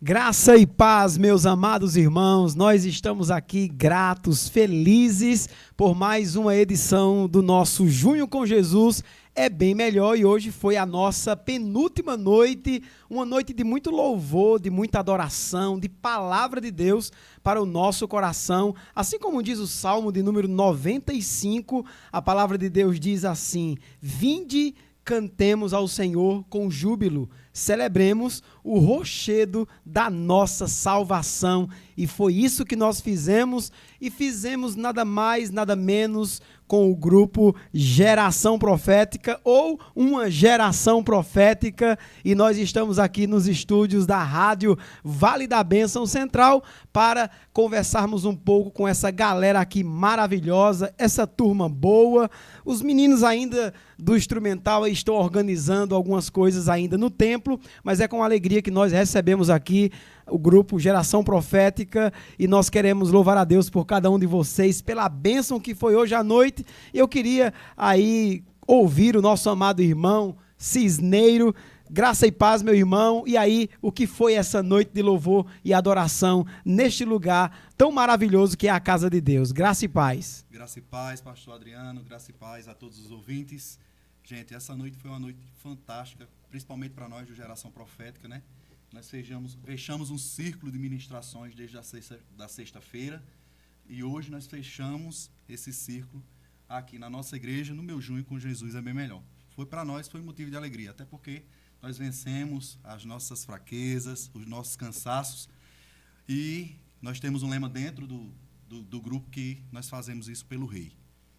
Graça e paz, meus amados irmãos, nós estamos aqui gratos, felizes por mais uma edição do nosso Junho com Jesus é bem melhor e hoje foi a nossa penúltima noite, uma noite de muito louvor, de muita adoração, de palavra de Deus para o nosso coração, assim como diz o Salmo de número 95, a palavra de Deus diz assim: vinde, cantemos ao Senhor com júbilo, celebremos o rochedo da nossa salvação. E foi isso que nós fizemos, e fizemos nada mais, nada menos com o grupo Geração Profética, ou uma Geração Profética, e nós estamos aqui nos estúdios da Rádio Vale da Bênção Central para conversarmos um pouco com essa galera aqui maravilhosa, essa turma boa. Os meninos ainda do instrumental estão organizando algumas coisas ainda no templo, mas é com alegria que nós recebemos aqui o grupo Geração Profética e nós queremos louvar a Deus por cada um de vocês, pela bênção que foi hoje à noite. Eu queria aí ouvir o nosso amado irmão Cisneiro. Graça e paz, meu irmão. E aí, o que foi essa noite de louvor e adoração neste lugar tão maravilhoso que é a casa de Deus? Graça e paz. Graça e paz, pastor Adriano. Graça e paz a todos os ouvintes. Gente, essa noite foi uma noite fantástica, principalmente para nós do Geração Profética, né? Nós fechamos um círculo de ministrações desde a sexta-feira e hoje nós fechamos esse círculo aqui na nossa igreja, no meu Junho com Jesus é bem melhor. Para nós foi motivo de alegria, até porque nós vencemos as nossas fraquezas, os nossos cansaços, e nós temos um lema dentro do grupo que nós fazemos isso pelo Rei.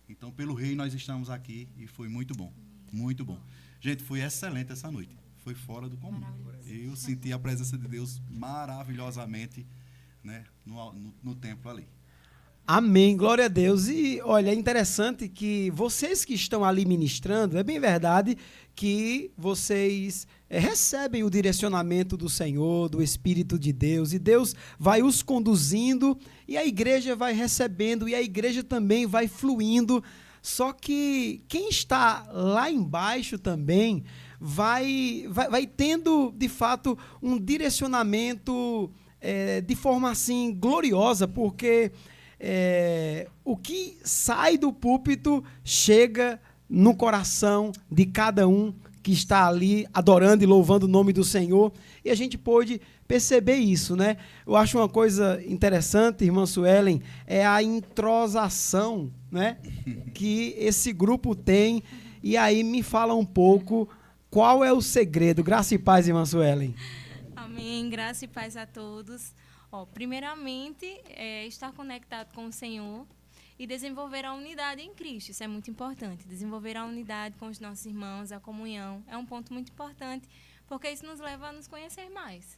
Então, pelo Rei nós estamos aqui e foi muito bom, muito bom. Gente, foi excelente essa noite, foi fora do comum. Eu senti a presença de Deus maravilhosamente, né, no templo ali. Amém, glória a Deus. E olha, é interessante que vocês que estão ali ministrando, é bem verdade que vocês recebem o direcionamento do Senhor, do Espírito de Deus, e Deus vai os conduzindo, e a igreja vai recebendo, e a igreja também vai fluindo. Só que quem está lá embaixo também vai tendo, de fato, um direcionamento de forma assim gloriosa, porque o que sai do púlpito chega no coração de cada um que está ali adorando e louvando o nome do Senhor, e a gente pôde perceber isso, né? Eu acho uma coisa interessante, irmã Suelen, é a entrosação, né, que esse grupo tem, e aí me fala um pouco qual é o segredo. Graça e paz, irmã Suelen. Amém, graça e paz a todos. Primeiramente, estar conectado com o Senhor e desenvolver a unidade em Cristo. Isso é muito importante. Desenvolver a unidade com os nossos irmãos, a comunhão, é um ponto muito importante, porque isso nos leva a nos conhecer mais.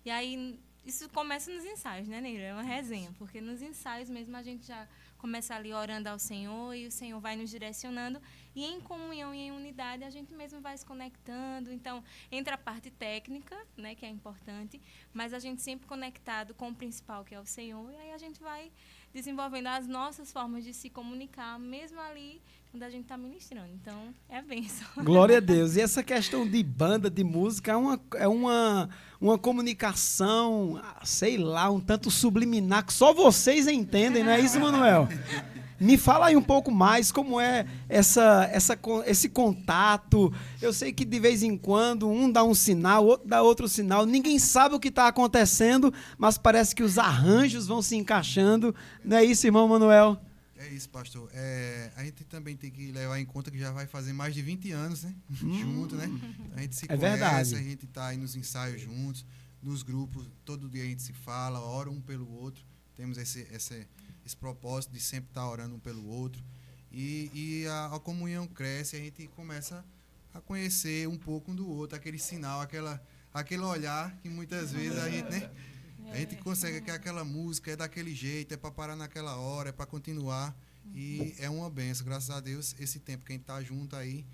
E aí, isso começa nos ensaios, né, Neira? É uma resenha, porque nos ensaios mesmo a gente já começa ali orando ao Senhor e o Senhor vai nos direcionando, e em comunhão e em unidade a gente mesmo vai se conectando. Então, entra a parte técnica, né, que é importante, mas a gente sempre conectado com o principal, que é o Senhor, e aí a gente vai desenvolvendo as nossas formas de se comunicar, mesmo ali quando a gente está ministrando. Então, é bênção. Glória a Deus. E essa questão de banda, de música, é uma comunicação, sei lá, um tanto subliminar, que só vocês entendem, não é isso, Manuel? Me fala aí um pouco mais como é esse contato. Eu sei que de vez em quando um dá um sinal, outro dá outro sinal. Ninguém sabe o que está acontecendo, mas parece que os arranjos vão se encaixando. Não é isso, irmão Manuel? É isso, pastor. A gente também tem que levar em conta que já vai fazer mais de 20 anos, né? Junto, né? A gente se conhece, verdade. A gente está aí nos ensaios juntos, nos grupos, todo dia a gente se fala, ora um pelo outro. Temos esse propósito de sempre estar orando um pelo outro. E a comunhão cresce, a gente começa a conhecer um pouco um do outro, aquele sinal, aquele olhar que muitas vezes a gente, né? A gente consegue que aquela música é daquele jeito, é para parar naquela hora, é para continuar. E é uma benção, graças a Deus, esse tempo que a gente está junto aí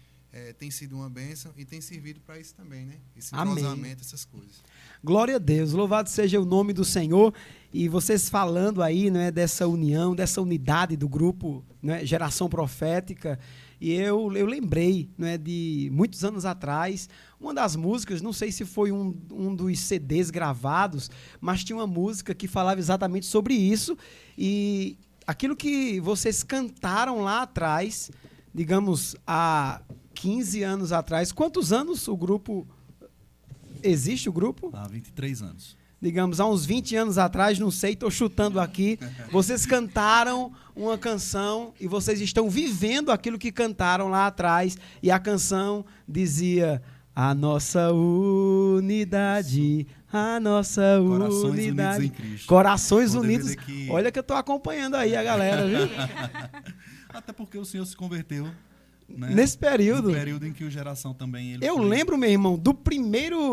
tem sido uma bênção e tem servido para isso também, né? Esse Amém. entrosamento, essas coisas. Glória a Deus, louvado seja o nome do Senhor. E vocês falando aí, né, dessa união, dessa unidade do grupo, né, Geração Profética, e eu lembrei, né, de muitos anos atrás, uma das músicas, não sei se foi um dos CDs gravados, mas tinha uma música que falava exatamente sobre isso, e aquilo que vocês cantaram lá atrás, digamos, há 15 anos atrás, quantos anos o grupo... Existe o grupo? Há 23 anos. Digamos, há uns 20 anos atrás, não sei, estou chutando aqui, vocês cantaram uma canção e vocês estão vivendo aquilo que cantaram lá atrás. E a canção dizia: a nossa unidade, a nossa Corações unidade. Unidos em Cristo. Corações Um DVD Unidos. que- Olha que eu estou acompanhando aí a galera, viu? Até porque o senhor se converteu, né? Nesse período. No período em que o Geração também... Ele Eu foi- lembro, meu irmão,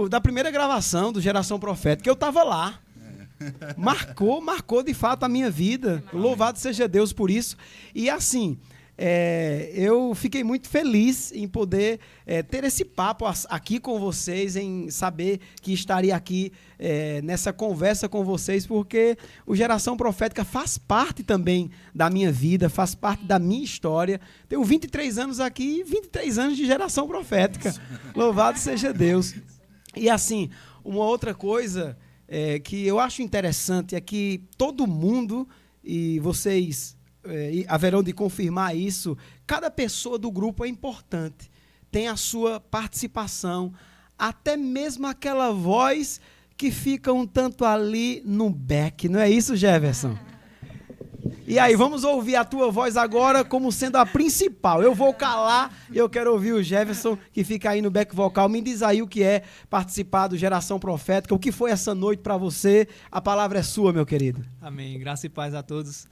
da primeira gravação do Geração Profética, eu estava lá. Marcou de fato a minha vida. Louvado seja Deus por isso. E assim, eu fiquei muito feliz em poder ter esse papo aqui com vocês, em saber que estaria aqui nessa conversa com vocês, porque o Geração Profética faz parte também da minha vida, faz parte da minha história. Tenho 23 anos aqui, 23 anos de Geração Profética. Louvado seja Deus. E assim, uma outra coisa que eu acho interessante é que todo mundo, e vocês haverão de confirmar isso, cada pessoa do grupo é importante, tem a sua participação, até mesmo aquela voz que fica um tanto ali no back, não é isso, Jefferson? E aí, vamos ouvir a tua voz agora como sendo a principal. Eu vou calar e eu quero ouvir o Jefferson, que fica aí no back vocal. Me diz aí o que é participar do Geração Profética, o que foi essa noite para você. A palavra é sua, meu querido. Amém. Graça e paz a todos.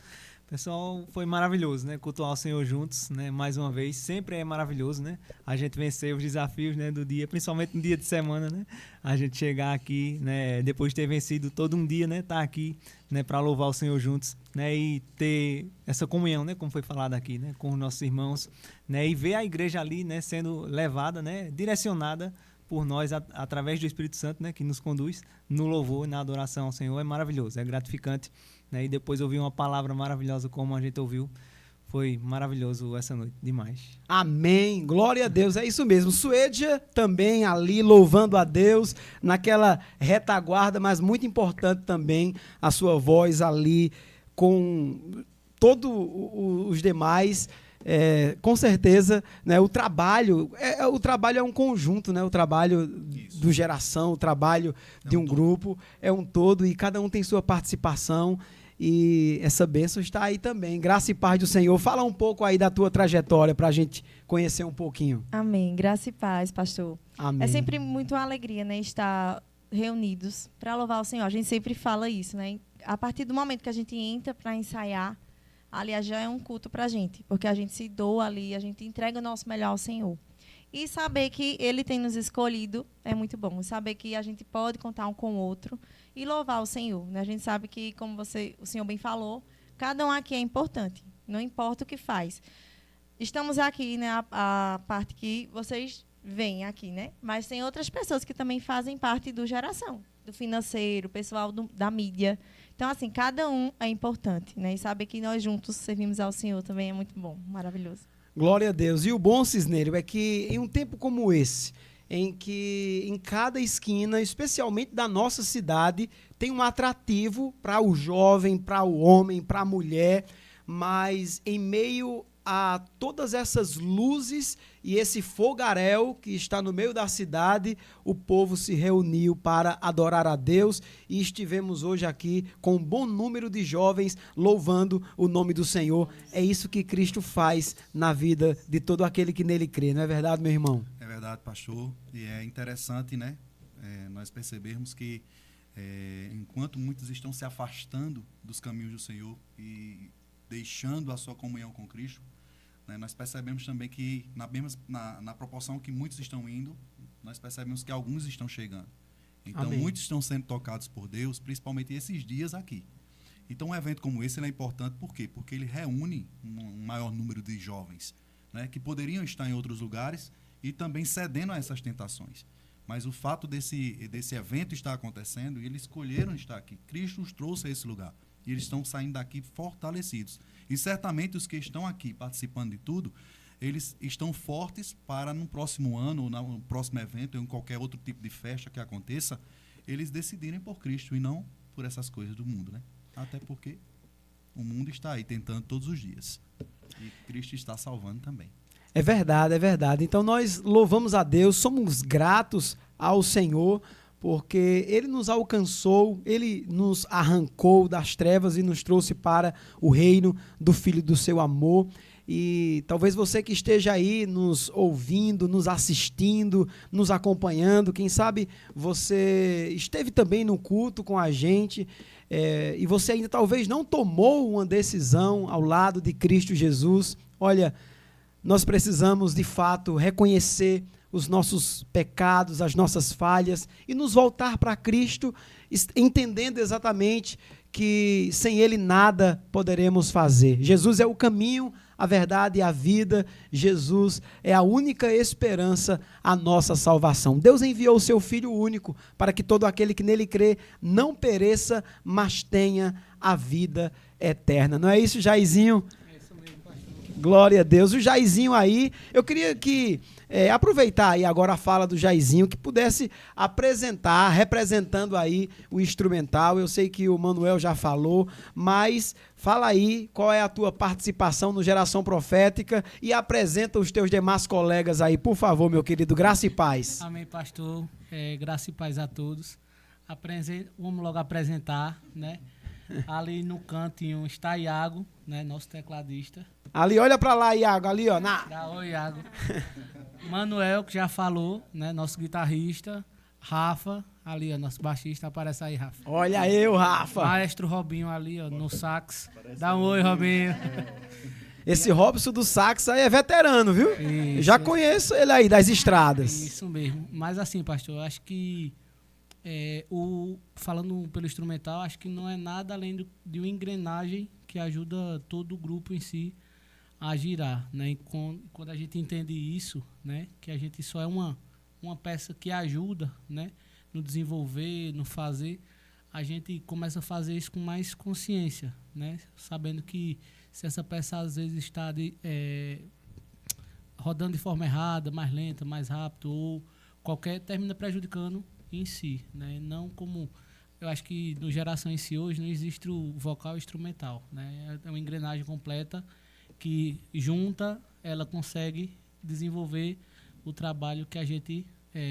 Pessoal, foi maravilhoso, né? Cultuar o Senhor juntos, né? Mais uma vez, sempre é maravilhoso, né? A gente vencer os desafios, né, do dia, principalmente no dia de semana, né? A gente chegar aqui, né, depois de ter vencido todo um dia, né, tá aqui, né, para louvar o Senhor juntos, né, e ter essa comunhão, né, como foi falado aqui, né, com os nossos irmãos, né, e ver a igreja ali, né, sendo levada, né, direcionada por nós através do Espírito Santo, né, que nos conduz no louvor, na adoração ao Senhor, é maravilhoso, é gratificante, né, e depois ouvir uma palavra maravilhosa como a gente ouviu, foi maravilhoso essa noite, demais. Amém, glória a Deus, é isso mesmo. Suedia também ali louvando a Deus, naquela retaguarda, mas muito importante também a sua voz ali com todos os demais. Com certeza, né, o trabalho é um conjunto, né, o trabalho do Geração, o trabalho de um grupo, é um todo e cada um tem sua participação. E essa bênção está aí também. Graça e paz do Senhor. Fala um pouco aí da tua trajetória para a gente conhecer um pouquinho. Amém. Graça e paz, pastor. Amém. É sempre muito uma alegria, né, estar reunidos para louvar o Senhor. A gente sempre fala isso, né? A partir do momento que a gente entra para ensaiar, aliás, já é um culto para a gente, porque a gente se doa ali, a gente entrega o nosso melhor ao Senhor. E saber que Ele tem nos escolhido é muito bom. Saber que a gente pode contar um com o outro e louvar o Senhor, né? A gente sabe que, como o Senhor bem falou, cada um aqui é importante, não importa o que faz. Estamos aqui, né, a parte que vocês veem aqui, né? Mas tem outras pessoas que também fazem parte do Geração, do financeiro, pessoal da mídia. Então, assim, cada um é importante, né? E saber que nós juntos servimos ao Senhor também é muito bom, maravilhoso. Glória a Deus. E o bom, Cisneiro, é que em um tempo como esse, em que em cada esquina, especialmente da nossa cidade, tem um atrativo para o jovem, para o homem, para a mulher, mas em meio a todas essas luzes e esse fogaréu que está no meio da cidade, o povo se reuniu para adorar a Deus e estivemos hoje aqui com um bom número de jovens louvando o nome do Senhor. É isso que Cristo faz na vida de todo aquele que nele crê, não é verdade, meu irmão? É verdade, pastor. E é interessante, né? Nós percebermos que enquanto muitos estão se afastando dos caminhos do Senhor e deixando a sua comunhão com Cristo, né, nós percebemos também que na proporção que muitos estão indo, nós percebemos que alguns estão chegando. Então, Amém. muitos estão sendo tocados por Deus, principalmente esses dias aqui. Então, um evento como esse ele é importante, por quê? Porque ele reúne um maior número de jovens, né, que poderiam estar em outros lugares, e também cedendo a essas tentações. Mas o fato desse evento estar acontecendo, eles escolheram estar aqui. Cristo os trouxe a esse lugar. E eles estão saindo daqui fortalecidos. E certamente os que estão aqui participando de tudo, eles estão fortes para no próximo ano, ou no próximo evento, ou em qualquer outro tipo de festa que aconteça, eles decidirem por Cristo e não por essas coisas do mundo, né? Até porque o mundo está aí tentando todos os dias. E Cristo está salvando também. É verdade, é verdade. Então nós louvamos a Deus, somos gratos ao Senhor, porque Ele nos alcançou, Ele nos arrancou das trevas e nos trouxe para o reino do Filho do seu amor. E talvez você que esteja aí nos ouvindo, nos assistindo, nos acompanhando, quem sabe você esteve também no culto com a gente, e você ainda talvez não tomou uma decisão ao lado de Cristo Jesus. Olha, nós precisamos de fato reconhecer os nossos pecados, as nossas falhas e nos voltar para Cristo, entendendo exatamente que sem Ele nada poderemos fazer. Jesus é o caminho, a verdade e a vida. Jesus é a única esperança à nossa salvação. Deus enviou o seu Filho único para que todo aquele que nele crê não pereça, mas tenha a vida eterna. Não é isso, Jairzinho? É isso mesmo, pastor. Glória a Deus. O Jairzinho aí, eu queria que aproveitar aí agora a fala do Jairzinho, que pudesse apresentar, representando aí o instrumental. Eu sei que o Manuel já falou, mas fala aí qual é a tua participação no Geração Profética e apresenta os teus demais colegas aí, por favor, meu querido. Graça e paz. Amém, pastor. Graça e paz a todos. Vamos logo apresentar, né? Ali no cantinho está Iago, né? Nosso tecladista. Ali, olha pra lá, Iago, ali, ó. Oi, Iago. Manuel, que já falou, né? Nosso guitarrista. Rafa, ali, ó, nosso baixista. Aparece aí, Rafa. Olha eu, Rafa. Maestro Robinho ali, ó, no sax. Dá um oi, Robinho. Esse Robson do sax aí é veterano, viu? Isso. Já conheço ele aí das estradas. Isso mesmo. Mas assim, pastor, eu acho que falando pelo instrumental, acho que não é nada além de uma engrenagem que ajuda todo o grupo em si a girar, né? E quando a gente entende isso, né? Que a gente só é uma peça que ajuda, né? No desenvolver, no fazer, a gente começa a fazer isso com mais consciência, né? Sabendo que se essa peça às vezes está rodando de forma errada, mais lenta, mais rápido, ou termina prejudicando em si, né? Não como eu acho que no Geração em si hoje não existe o vocal instrumental, né? É uma engrenagem completa que junta, ela consegue desenvolver o trabalho que a gente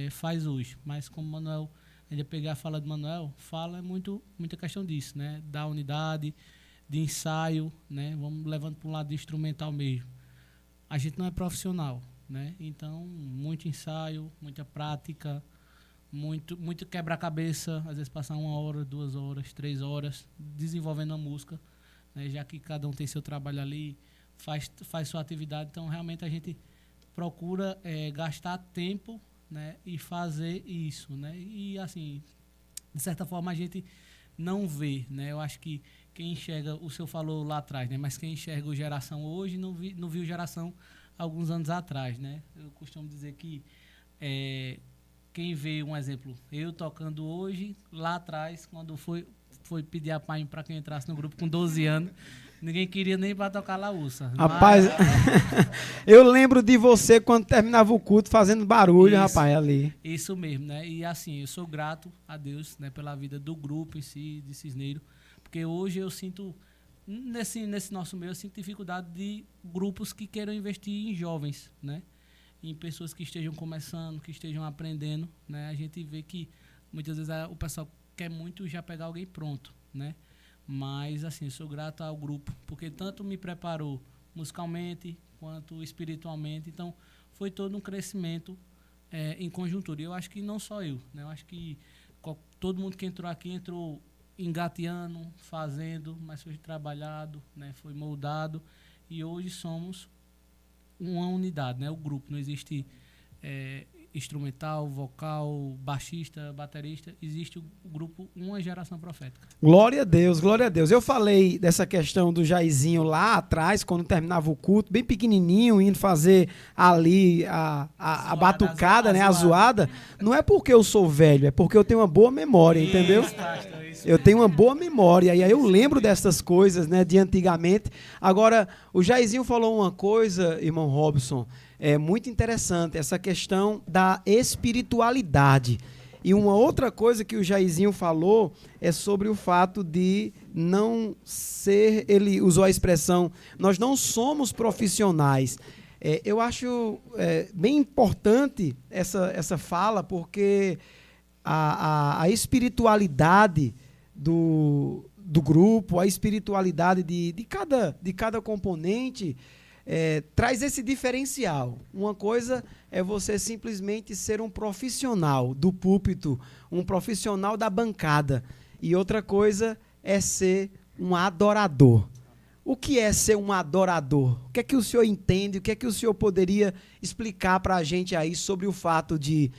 faz hoje. Mas como o Manuel, ainda pegar a fala de Manuel, é muita questão disso, né? Da unidade, de ensaio, né? Vamos levando para um lado instrumental mesmo. A gente não é profissional, né? Então, muito ensaio, muita prática, muito quebra-cabeça, às vezes passar 1 hora, 2 horas, 3 horas desenvolvendo a música, né? Já que cada um tem seu trabalho ali, faz sua atividade, então realmente a gente procura gastar tempo, né? E fazer isso, né? E assim, de certa forma a gente não vê, né? Eu acho que quem enxerga, o senhor falou lá atrás, né? Mas quem enxerga o Geração hoje não viu Geração alguns anos atrás, né? Eu costumo dizer que quem vê, um exemplo, eu tocando hoje, lá atrás, quando foi pedir a pai para que eu entrasse no grupo com 12 anos, ninguém queria nem para tocar laúça. Rapaz, eu lembro de você quando terminava o culto fazendo barulho, isso, rapaz, ali. Isso mesmo, né? E assim, eu sou grato a Deus, né, pela vida do grupo em si, de Cisneiro, porque hoje eu sinto, nesse nosso meio, eu sinto dificuldade de grupos que queiram investir em jovens, né? Em pessoas que estejam começando, que estejam aprendendo, né? A gente vê que muitas vezes o pessoal quer muito já pegar alguém pronto, né? Mas, assim, eu sou grato ao grupo, porque tanto me preparou musicalmente quanto espiritualmente. Então, foi todo um crescimento em conjuntura. E eu acho que não só eu, né? Eu acho que todo mundo que entrou aqui entrou engateando, fazendo, mas foi trabalhado, né? Foi moldado. E hoje somos uma unidade, né? O grupo. Não existe instrumental, vocal, baixista, baterista, existe o grupo Uma Geração Profética. Glória a Deus, glória a Deus. Eu falei dessa questão do Jairzinho lá atrás, quando terminava o culto, bem pequenininho, indo fazer ali a batucada, né, a zoada. Não é porque eu sou velho, é porque eu tenho uma boa memória, entendeu? Eu tenho uma boa memória, e aí eu lembro dessas coisas, né, de antigamente. Agora, o Jairzinho falou uma coisa, irmão Robson, muito interessante, essa questão da espiritualidade. E uma outra coisa que o Jairzinho falou é sobre o fato de não ser, ele usou a expressão, nós não somos profissionais. Eu acho bem importante essa fala, porque a espiritualidade do grupo, a espiritualidade de cada componente traz esse diferencial. Uma coisa é você simplesmente ser um profissional do púlpito, um profissional da bancada, e outra coisa é ser um adorador. O que é ser um adorador? O que é que o senhor entende? O que é que o senhor poderia explicar para a gente aí sobre o fato de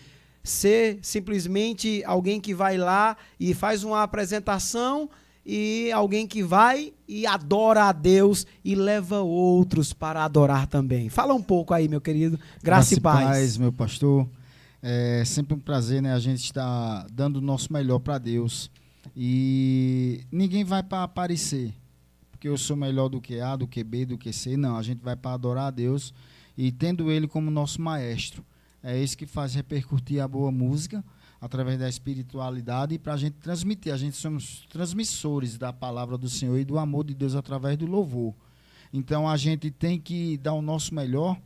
ser simplesmente alguém que vai lá e faz uma apresentação, e alguém que vai e adora a Deus e leva outros para adorar também? Fala um pouco aí, meu querido. Graça e paz. Meu pastor. É sempre um prazer, né? A gente está dando o nosso melhor para Deus. E ninguém vai para aparecer, porque eu sou melhor do que A, do que B, do que C. Não, a gente vai para adorar a Deus e tendo Ele como nosso maestro. É isso que faz repercutir a boa música, através da espiritualidade, e para a gente transmitir. A gente somos transmissores da palavra do Senhor e do amor de Deus através do louvor. Então a gente tem que dar o nosso melhor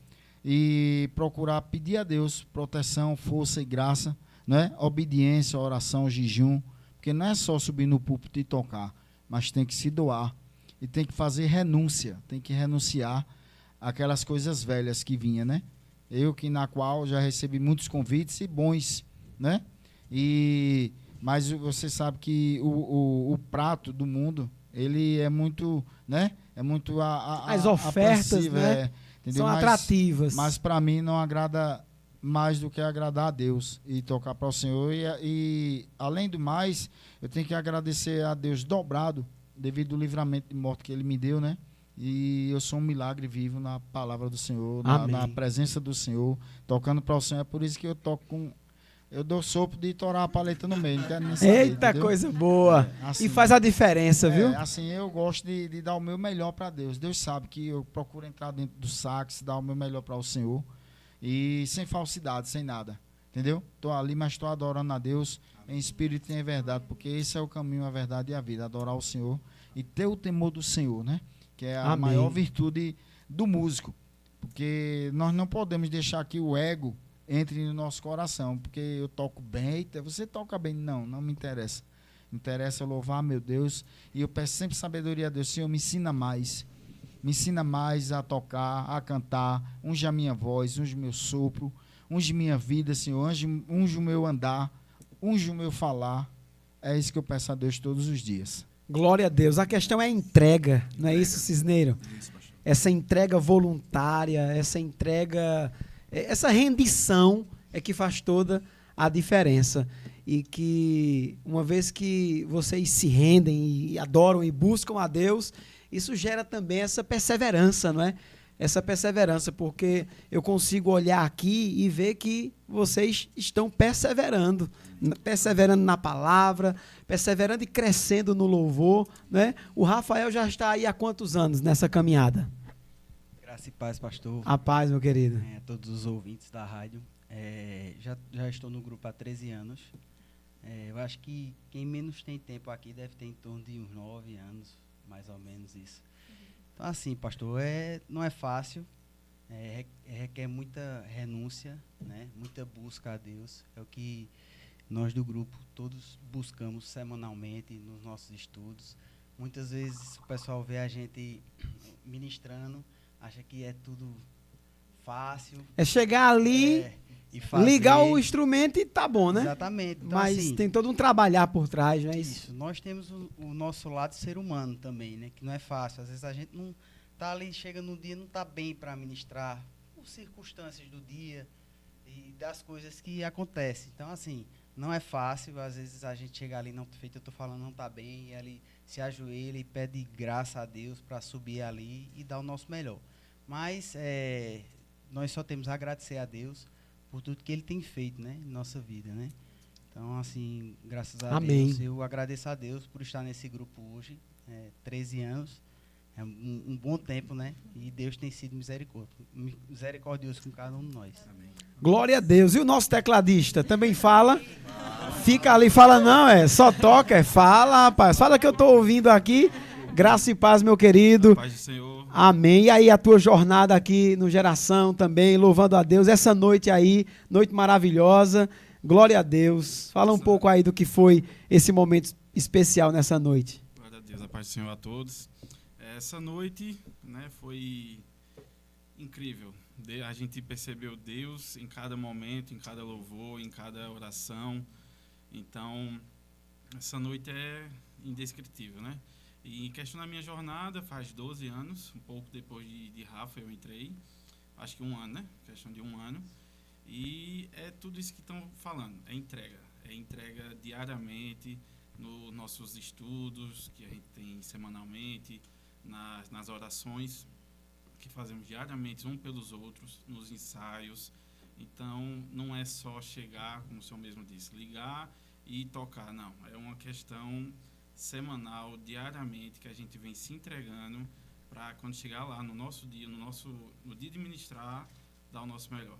e procurar pedir a Deus proteção, força e graça, né? Obediência, oração, jejum, porque não é só subir no púlpito e tocar, mas tem que se doar e tem que fazer renúncia, tem que renunciar àquelas coisas velhas que vinha, né? Eu que na qual já recebi muitos convites e bons, né? Mas você sabe que o prato do mundo, ele é muito, né? É muito as ofertas, né? São atrativas. Mas para mim não agrada mais do que agradar a Deus e tocar para o Senhor. E além do mais, eu tenho que agradecer a Deus dobrado devido ao livramento de morte que Ele me deu, né? E eu sou um milagre vivo na palavra do Senhor, na presença do Senhor, tocando para o Senhor. É por isso que eu toco com... Eu dou sopro de torar a paleta no meio, não quero nem saber. Eita, entendeu? Coisa boa! Assim, e faz a diferença, viu? Assim, eu gosto de dar o meu melhor para Deus. Deus sabe que eu procuro entrar dentro do sax, dar o meu melhor para o Senhor. E sem falsidade, sem nada. Entendeu? Estou ali, mas estou adorando a Deus em espírito e em verdade, porque esse é o caminho, a verdade e a vida. Adorar o Senhor e ter o temor do Senhor, né? Que é a maior virtude do músico. Porque nós não podemos deixar que o ego entre no nosso coração, porque eu toco bem. Eita, você toca bem? Não me interessa. Interessa louvar, meu Deus, e eu peço sempre sabedoria a Deus. Senhor, me ensina mais a tocar, a cantar, unge a minha voz, unge o meu sopro, unge minha vida, Senhor, unge o meu andar, unge o meu falar. É isso que eu peço a Deus todos os dias. Glória a Deus. A questão é a entrega, não é isso, Cisneiro? Essa entrega voluntária, essa entrega... Essa rendição é que faz toda a diferença. E que, uma vez que vocês se rendem e adoram e buscam a Deus, isso gera também essa perseverança, não é? Essa perseverança, porque eu consigo olhar aqui e ver que vocês estão perseverando na palavra, perseverando e crescendo no louvor, né? O Rafael já está aí há quantos anos nessa caminhada? Graça e paz, pastor. A paz, meu querido. Todos os ouvintes da rádio. Já estou no grupo há 13 anos. Eu acho que quem menos tem tempo aqui deve ter em torno de uns 9 anos, mais ou menos isso. Então, assim, pastor, não é fácil, requer muita renúncia, né? Muita busca a Deus. É o que nós do grupo todos buscamos semanalmente nos nossos estudos. Muitas vezes o pessoal vê a gente ministrando, acha que é tudo fácil. É chegar ali, ligar o instrumento e tá bom, né? Exatamente. Então, mas assim, tem todo um trabalhar por trás, não é isso? Nós temos o nosso lado ser humano também, né? Que não é fácil. Às vezes a gente não tá ali, chega no dia, não tá bem para ministrar, por circunstâncias do dia, e das coisas que acontecem. Então, assim, não é fácil, às vezes a gente chega ali, não feito, eu tô falando, não tá bem, e ali se ajoelha e pede graça a Deus para subir ali e dar o nosso melhor. Mas nós só temos a agradecer a Deus por tudo que Ele tem feito, né, em nossa vida, né? Então, assim, graças a Amém. Deus, eu agradeço a Deus por estar nesse grupo hoje, 13 anos, é um bom tempo, né? E Deus tem sido misericordioso com cada um de nós. Amém. Glória a Deus. E o nosso tecladista também fala? Fica ali, fala não, só toca, fala, rapaz. Fala que eu tô ouvindo aqui. Graça e paz, meu querido. Paz do Senhor. Amém. E aí a tua jornada aqui no Geração também, louvando a Deus. Essa noite aí, noite maravilhosa. Glória a Deus. Fala um pouco aí do que foi esse momento especial nessa noite. Glória a Deus, a paz do Senhor a todos. Essa noite, né, foi incrível. A gente percebeu Deus em cada momento, em cada louvor, em cada oração. Então, essa noite é indescritível, né? E em questão da minha jornada, faz 12 anos, um pouco depois de Rafa eu entrei, acho que um ano, né? Questão de um ano. E é tudo isso que estão falando, é entrega diariamente nos nossos estudos, que a gente tem semanalmente, nas orações que fazemos diariamente um pelos outros, nos ensaios. Então, não é só chegar, como o senhor mesmo disse, ligar e tocar, não. É uma questão semanal, diariamente, que a gente vem se entregando para quando chegar lá no nosso dia, no dia de ministrar, dar o nosso melhor.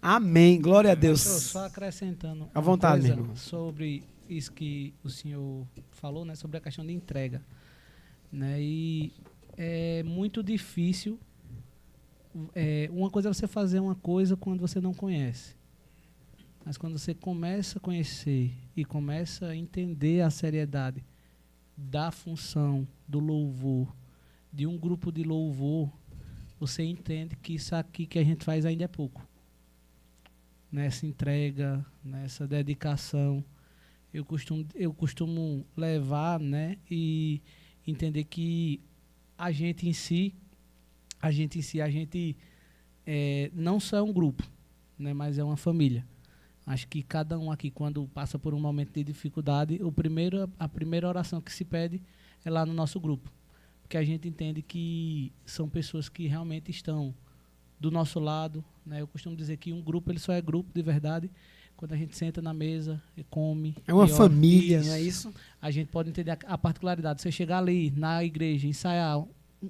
Amém, glória a Deus. Só acrescentando à vontade, uma meu coisa irmão. sobre isso que o senhor falou, né, sobre a questão de entrega, né, e é muito difícil. Uma coisa é você fazer uma coisa quando você não conhece, mas quando você começa a conhecer e começa a entender a seriedade da função do louvor, de um grupo de louvor, você entende que isso aqui que a gente faz ainda é pouco. Nessa entrega, nessa dedicação, eu costumo levar, né, e entender que a gente em si não só é um grupo, né, mas é uma família. Acho que cada um aqui, quando passa por um momento de dificuldade, a primeira oração que se pede é lá no nosso grupo, porque a gente entende que são pessoas que realmente estão do nosso lado, né? Eu costumo dizer que um grupo ele só é grupo de verdade quando a gente senta na mesa e come. É uma e ora. família, não é isso? A gente pode entender a particularidade. Você chegar ali na igreja, ensaiar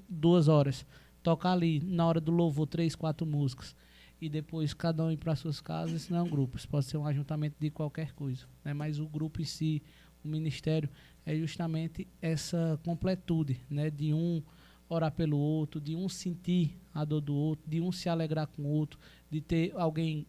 2 horas, tocar ali na hora do louvor 3, 4 músicas e depois cada um ir para suas casas, isso não é um grupo. Isso pode ser um ajuntamento de qualquer coisa, né? Mas o grupo em si, o ministério, é justamente essa completude, né? De um orar pelo outro, de um sentir a dor do outro, de um se alegrar com o outro, de ter alguém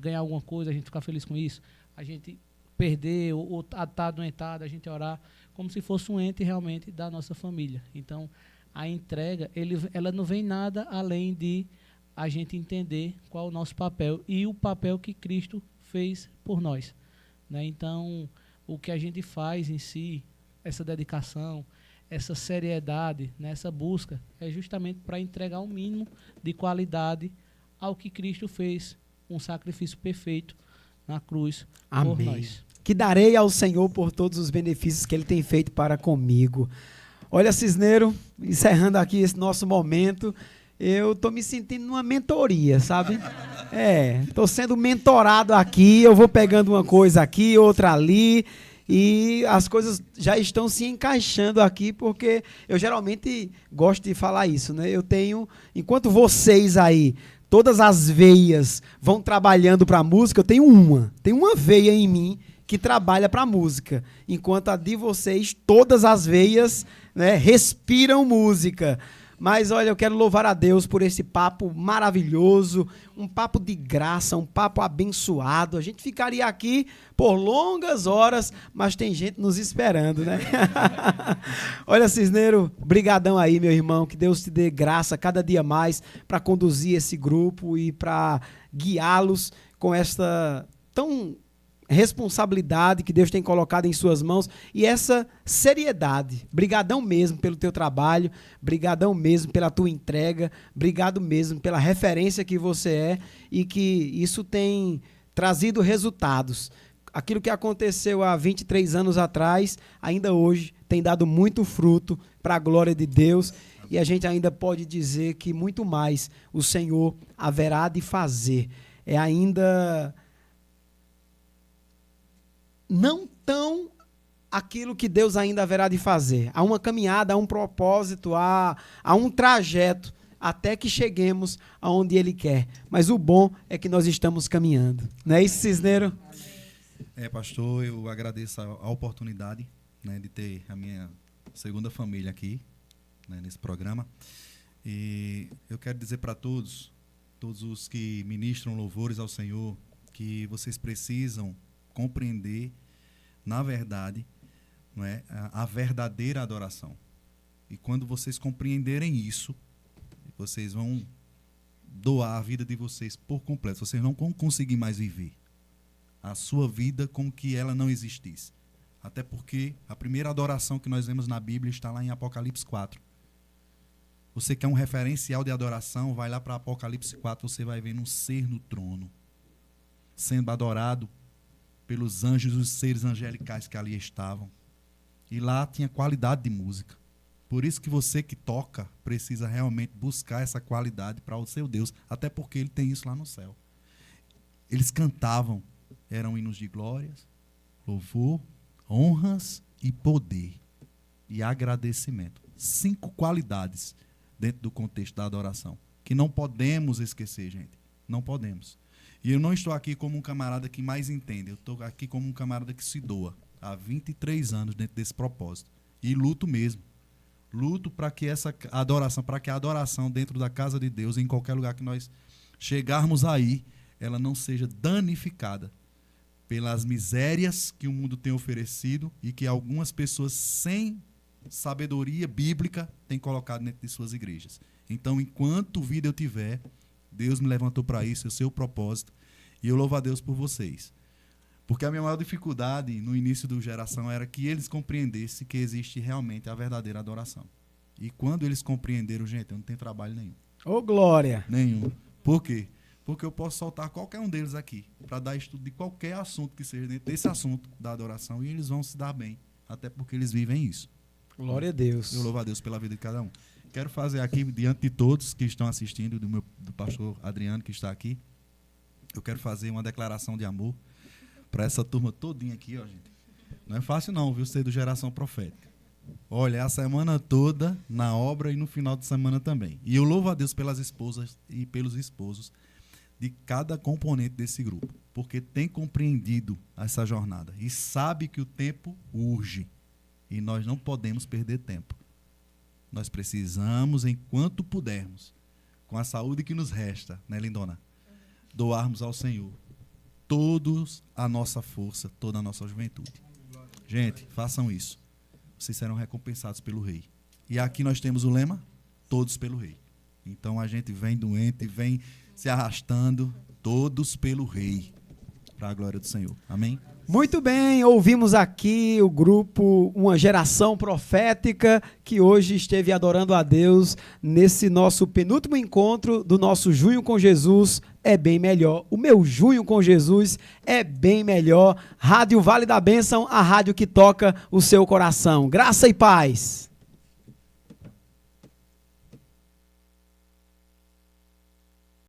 ganhar alguma coisa, a gente ficar feliz com isso, a gente perder ou estar adoentado, a gente orar como se fosse um ente realmente da nossa família. Então, a entrega, ela não vem nada além de a gente entender qual é o nosso papel e o papel que Cristo fez por nós, né? Então, o que a gente faz em si, essa dedicação, essa seriedade, né, essa busca, é justamente para entregar o mínimo de qualidade ao que Cristo fez, um sacrifício perfeito na cruz por Amém. nós. Que darei ao Senhor por todos os benefícios que Ele tem feito para comigo. Olha, Cisneiro, encerrando aqui esse nosso momento, eu estou me sentindo numa mentoria, sabe? Estou sendo mentorado aqui, eu vou pegando uma coisa aqui, outra ali, e as coisas já estão se encaixando aqui, porque eu geralmente gosto de falar isso, né? Eu tenho, enquanto vocês aí, todas as veias vão trabalhando para a música, eu tenho uma veia em mim que trabalha para a música, enquanto a de vocês, todas as veias, né, respiram música. Mas olha, eu quero louvar a Deus por esse papo maravilhoso, um papo de graça, um papo abençoado. A gente ficaria aqui por longas horas, mas tem gente nos esperando, né? Olha, Cisneiro, brigadão aí, meu irmão, que Deus te dê graça cada dia mais para conduzir esse grupo e para guiá-los com esta tão responsabilidade que Deus tem colocado em suas mãos e essa seriedade. Brigadão mesmo pelo teu trabalho, brigadão mesmo pela tua entrega, obrigado mesmo pela referência que você é e que isso tem trazido resultados. Aquilo que aconteceu há 23 anos atrás, ainda hoje tem dado muito fruto para a glória de Deus e a gente ainda pode dizer que muito mais o Senhor haverá de fazer. É ainda não tão aquilo que Deus ainda haverá de fazer. Há uma caminhada, há um propósito, há um trajeto até que cheguemos aonde Ele quer. Mas o bom é que nós estamos caminhando. Não é isso, Cisneiro? Pastor, eu agradeço a oportunidade, né, de ter a minha segunda família aqui, né, nesse programa. E eu quero dizer para todos os que ministram louvores ao Senhor, que vocês precisam compreender, na verdade, não é, a verdadeira adoração. E quando vocês compreenderem isso, vocês vão doar a vida de vocês por completo. Vocês não vão conseguir mais viver a sua vida como que ela não existisse. Até porque a primeira adoração que nós vemos na Bíblia está lá em Apocalipse 4. Você quer um referencial de adoração, vai lá para Apocalipse 4, você vai ver um ser no trono, sendo adorado pelos anjos e os seres angelicais que ali estavam. E lá tinha qualidade de música. Por isso que você que toca precisa realmente buscar essa qualidade para o seu Deus, até porque ele tem isso lá no céu. Eles cantavam, eram hinos de glórias, louvor, honras e poder e agradecimento. 5 qualidades dentro do contexto da adoração, que não podemos esquecer, gente. Não podemos. E eu não estou aqui como um camarada que mais entende, eu estou aqui como um camarada que se doa há 23 anos dentro desse propósito. E luto mesmo. Luto para que essa adoração, para que a adoração dentro da casa de Deus, em qualquer lugar que nós chegarmos aí, ela não seja danificada pelas misérias que o mundo tem oferecido e que algumas pessoas sem sabedoria bíblica têm colocado dentro de suas igrejas. Então, enquanto vida eu tiver, Deus me levantou para isso, é o seu propósito, e eu louvo a Deus por vocês. Porque a minha maior dificuldade no início do Geração era que eles compreendessem que existe realmente a verdadeira adoração. E quando eles compreenderam, gente, eu não tenho trabalho nenhum. Ô, glória! Nenhum. Por quê? Porque eu posso soltar qualquer um deles aqui para dar estudo de qualquer assunto que seja dentro desse assunto da adoração e eles vão se dar bem, até porque eles vivem isso. Glória a Deus. Eu louvo a Deus pela vida de cada um. Quero fazer aqui, diante de todos que estão assistindo, do pastor Adriano que está aqui, eu quero fazer uma declaração de amor para essa turma todinha aqui, ó, gente. Não é fácil não, viu, ser do Geração Profética. Olha, a semana toda na obra e no final de semana também. E eu louvo a Deus pelas esposas e pelos esposos de cada componente desse grupo, porque tem compreendido essa jornada e sabe que o tempo urge e nós não podemos perder tempo. Nós precisamos, enquanto pudermos, com a saúde que nos resta, né, lindona? Doarmos ao Senhor todos a nossa força, toda a nossa juventude. Gente, façam isso. Vocês serão recompensados pelo Rei. E aqui nós temos o lema, todos pelo Rei. Então a gente vem doente, vem se arrastando, todos pelo Rei, para a glória do Senhor. Amém? Muito bem, ouvimos aqui o grupo Uma Geração Profética, que hoje esteve adorando a Deus nesse nosso penúltimo encontro do nosso Junho com Jesus é bem melhor. O meu Junho com Jesus é bem melhor. Rádio Vale da Bênção, a rádio que toca o seu coração. Graça e paz.